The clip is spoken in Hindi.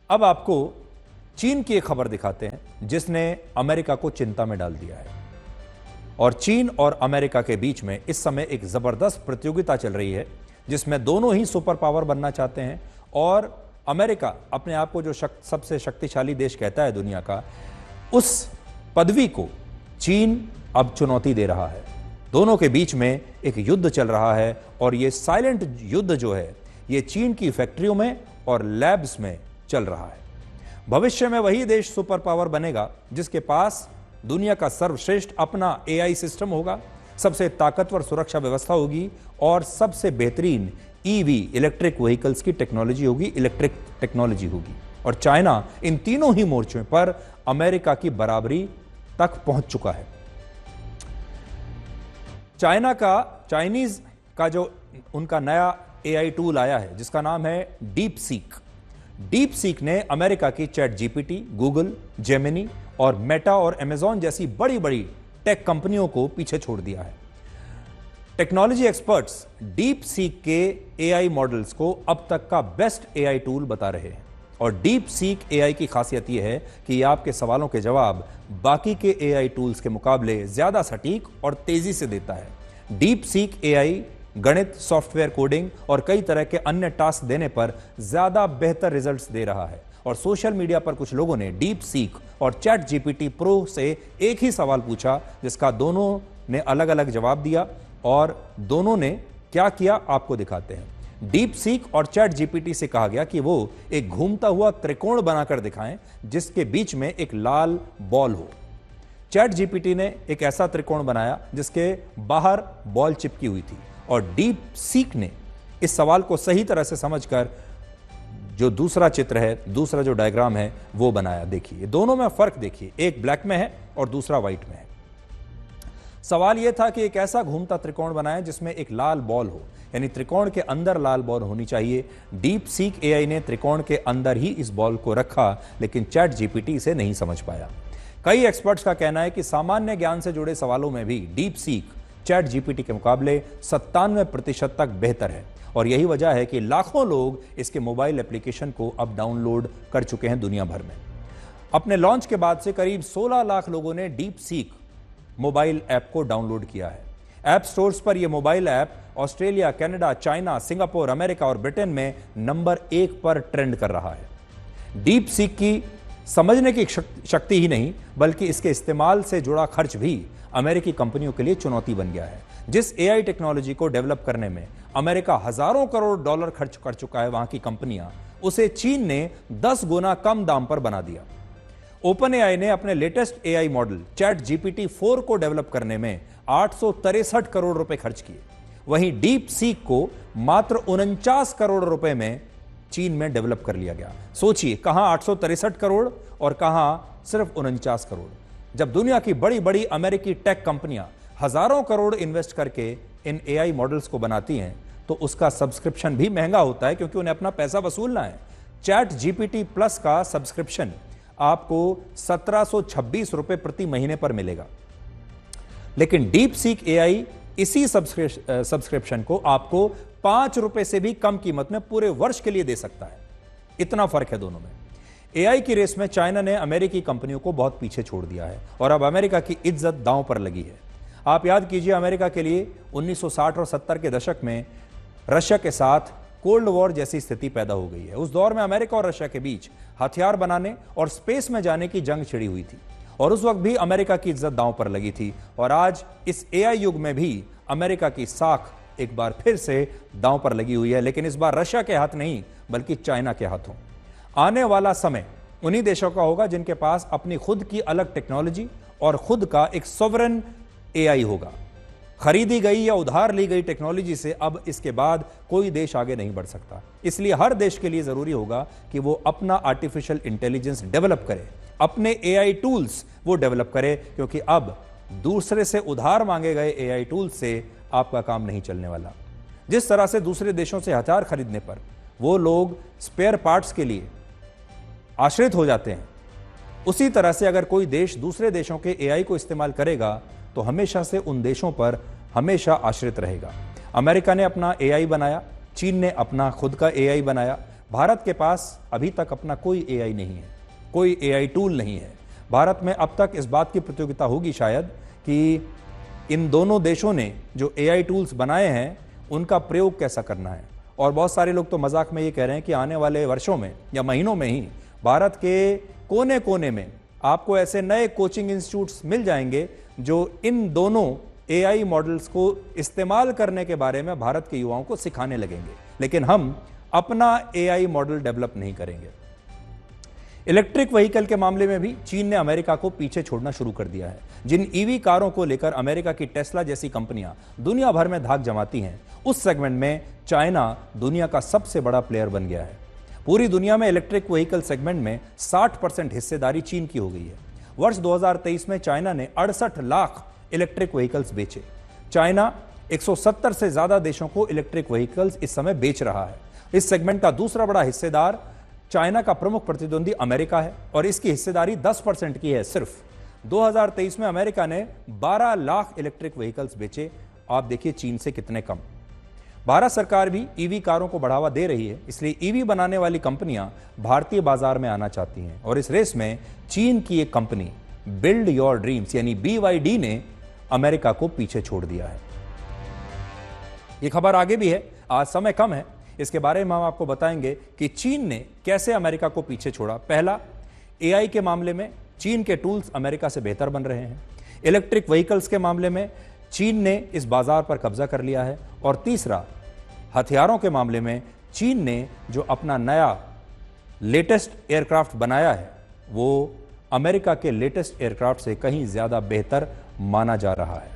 अब आपको चीन की एक खबर दिखाते हैं जिसने अमेरिका को चिंता में डाल दिया है। और चीन और अमेरिका के बीच में इस समय एक जबरदस्त प्रतियोगिता चल रही है जिसमें दोनों ही सुपर पावर बनना चाहते हैं। और अमेरिका अपने आप को जो सबसे शक्तिशाली देश कहता है दुनिया का, उस पदवी को चीन अब चुनौती दे रहा है। दोनों के बीच में एक युद्ध चल रहा है और ये साइलेंट युद्ध जो है ये चीन की फैक्ट्रियों में और लैब्स में चल रहा है। भविष्य में वही देश सुपर पावर बनेगा जिसके पास दुनिया का सर्वश्रेष्ठ अपना एआई सिस्टम होगा, सबसे ताकतवर सुरक्षा व्यवस्था होगी और सबसे बेहतरीन ईवी इलेक्ट्रिक व्हीकल्स की टेक्नोलॉजी होगी, इलेक्ट्रिक टेक्नोलॉजी होगी। और चाइना इन तीनों ही मोर्चों पर अमेरिका की बराबरी तक पहुंच चुका है। चाइनीज का जो उनका नया एआई टूल आया है जिसका नाम है डीप सीक ने अमेरिका की चैट जीपीटी, गूगल, जेमिनी और मेटा और अमेज़न जैसी बड़ी बड़ी टेक कंपनियों को पीछे छोड़ दिया है। टेक्नोलॉजी एक्सपर्ट्स डीप सीक के एआई मॉडल्स को अब तक का बेस्ट एआई टूल बता रहे हैं। और डीप सीक एआई की खासियत यह है कि यह आपके सवालों के जवाब बाकी के एआई टूल्स के मुकाबले ज्यादा सटीक और तेजी से देता है। डीप सीक एआई गणित, सॉफ्टवेयर कोडिंग और कई तरह के अन्य टास्क देने पर ज्यादा बेहतर रिजल्ट्स दे रहा है। और सोशल मीडिया पर कुछ लोगों ने डीप सीक और चैट जीपीटी प्रो से एक ही सवाल पूछा जिसका दोनों ने अलग अलग जवाब दिया। और दोनों ने क्या किया आपको दिखाते हैं। डीप सीक और चैट जीपीटी से कहा गया कि वो एक घूमता हुआ त्रिकोण बनाकर दिखाएं जिसके बीच में एक लाल बॉल हो। चैट जीपीटी ने एक ऐसा त्रिकोण बनाया जिसके बाहर बॉल चिपकी हुई थी और डीप सीक ने इस सवाल को सही तरह से समझकर जो दूसरा चित्र है, दूसरा जो डायग्राम है वो बनाया। देखिए दोनों में फर्क देखिए, एक ब्लैक में है और दूसरा व्हाइट में है। सवाल यह था कि एक ऐसा घूमता त्रिकोण बनाएं जिसमें एक लाल बॉल हो, यानी त्रिकोण के अंदर लाल बॉल होनी चाहिए। डीप सीक एआई ने त्रिकोण के अंदर ही इस बॉल को रखा, लेकिन चैट जीपीटी इसे नहीं समझ पाया। कई एक्सपर्ट्स का कहना है कि सामान्य ज्ञान से जुड़े सवालों में भी डीप सीक चैट जीपीटी के मुकाबले 97% तक बेहतर है। और यही वजह है कि लाखों लोग इसके मोबाइल एप्लीकेशन को अब डाउनलोड कर चुके हैं दुनिया भर में। अपने लॉन्च के बाद से करीब 16 लाख लोगों ने डीप सीक मोबाइल ऐप को डाउनलोड किया है। ऐप स्टोर्स पर यह mobile app Australia, Canada, China, Singapore, America और ब्रिटेन में नंबर 1 पर ट्रेंड कर रहा है। डीप सीक की समझने की शक्ति ही नहीं बल्कि इसके इस्तेमाल से जुड़ा खर्च भी अमेरिकी कंपनियों के लिए चुनौती बन गया है। जिस एआई टेक्नोलॉजी को डेवलप करने में अमेरिका हजारों करोड़ डॉलर खर्च कर चुका है वहां की कंपनियां, उसे चीन ने 10 गुना कम दाम पर बना दिया। ओपन एआई ने अपने latest AI model chat GPT 4 को डेवलप करने में 863 करोड़ रुपए खर्च किए। वहीं डीप सीक को मात्र 49 करोड़ रुपए में चीन में डेवलप कर लिया गया। सोचिए, कहां 863 करोड़ और कहां सिर्फ 49 करोड़। जब दुनिया की बड़ी बड़ी अमेरिकी टेक कंपनियां हजारों करोड़ इन्वेस्ट करके इन एआई मॉडल्स को बनाती हैं तो उसका सब्सक्रिप्शन भी महंगा होता है क्योंकि उन्हें अपना पैसा वसूलना है। चैट जीपीटी प्लस का सब्सक्रिप्शन आपको 1726 रुपए प्रति महीने पर मिलेगा, लेकिन डीप सीक एआई इसी सब्सक्रिप्शन को आपको 5 रुपए से भी कम कीमत में पूरे वर्ष के लिए दे सकता है। इतना फर्क है दोनों में। एआई की रेस में चाइना ने अमेरिकी कंपनियों को बहुत पीछे छोड़ दिया है और अब अमेरिका की इज्जत दांव पर लगी है। आप याद कीजिए, अमेरिका के लिए 1960 और 70 के दशक में रशिया के साथ कोल्ड वॉर जैसी स्थिति पैदा हो गई है। उस दौर में अमेरिका और रशिया के बीच हथियार बनाने और स्पेस में जाने की जंग छिड़ी हुई थी और उस वक्त भी अमेरिका की इज्जत दांव पर लगी थी। और आज इस एआई युग में भी अमेरिका की साख एक बार फिर से दांव पर लगी हुई है, लेकिन इस बार रशिया के हाथ नहीं बल्कि चाइना के हाथों। आने वाला समय उन्हीं देशों का होगा जिनके पास अपनी खुद की अलग टेक्नोलॉजी और खुद का एक सॉवरेन एआई होगा। खरीदी गई या उधार ली गई टेक्नोलॉजी से अब इसके बाद कोई देश आगे नहीं बढ़ सकता। इसलिए हर देश के लिए जरूरी होगा कि वो अपना आर्टिफिशियल इंटेलिजेंस डेवलप करे, अपने एआई टूल्स वो डेवलप करे, क्योंकि अब दूसरे से उधार मांगे गए एआई टूल्स से आपका काम नहीं चलने वाला। जिस तरह से दूसरे देशों से हथियार खरीदने पर वो लोग स्पेयर पार्ट्स के लिए आश्रित हो जाते हैं, उसी तरह से अगर कोई देश दूसरे देशों के एआई को इस्तेमाल करेगा तो हमेशा से उन देशों पर हमेशा आश्रित रहेगा। अमेरिका ने अपना एआई बनाया, चीन ने अपना खुद का एआई बनाया, भारत के पास अभी तक अपना कोई एआई नहीं है, कोई एआई टूल नहीं है। भारत में अब तक इस बात की प्रतियोगिता होगी शायद कि इन दोनों देशों ने जो एआई टूल्स बनाए हैं उनका प्रयोग कैसा करना है। और बहुत सारे लोग तो मजाक में ये कह रहे हैं कि आने वाले वर्षों में या महीनों में ही भारत के कोने कोने में आपको ऐसे नए कोचिंग इंस्टीट्यूट्स मिल जाएंगे जो इन दोनों एआई मॉडल्स को इस्तेमाल करने के बारे में भारत के युवाओं को सिखाने लगेंगे। लेकिन हम अपना एआई मॉडल डेवलप नहीं करेंगे। इलेक्ट्रिक व्हीकल के मामले में भी चीन ने अमेरिका को पीछे छोड़ना शुरू कर दिया है। जिन ईवी कारों को लेकर अमेरिका की टेस्ला जैसी कंपनियां दुनिया भर में धाक जमाती हैं, उस सेगमेंट में चाइना दुनिया का सबसे बड़ा प्लेयर बन गया है। पूरी दुनिया में इलेक्ट्रिक व्हीकल सेगमेंट में 60% हिस्सेदारी चीन की हो गई है। वर्ष 2023 में चाइना ने 68 लाख इलेक्ट्रिक व्हीकल्स बेचे। चाइना 170 से ज्यादा देशों को इलेक्ट्रिक व्हीकल्स इस समय बेच रहा है। इस सेगमेंट का दूसरा बड़ा हिस्सेदार चाइना का प्रमुख प्रतिद्वंदी अमेरिका है और इसकी हिस्सेदारी 10% की है। सिर्फ 2023 में अमेरिका ने 12 लाख इलेक्ट्रिक व्हीकल्स बेचे। आप देखिए चीन से कितने कम। भारत सरकार भी ईवी कारों को बढ़ावा दे रही है, इसलिए ईवी बनाने वाली कंपनियां भारतीय बाजार में आना चाहती हैं और इस रेस में चीन की एक कंपनी बिल्ड योर ड्रीम्स यानी BYD ने अमेरिका को पीछे छोड़ दिया है। यह खबर आगे भी है, आज समय कम है, इसके बारे में हम आपको बताएंगे कि चीन ने कैसे अमेरिका को पीछे छोड़ा। पहला, एआई के मामले में चीन के टूल्स अमेरिका से बेहतर बन रहे हैं। इलेक्ट्रिक व्हीकल्स के मामले में चीन ने इस बाजार पर कब्जा कर लिया है। और तीसरा, हथियारों के मामले में चीन ने जो अपना नया लेटेस्ट एयरक्राफ्ट बनाया है वो अमेरिका के लेटेस्ट एयरक्राफ्ट से कहीं ज्यादा बेहतर माना जा रहा है।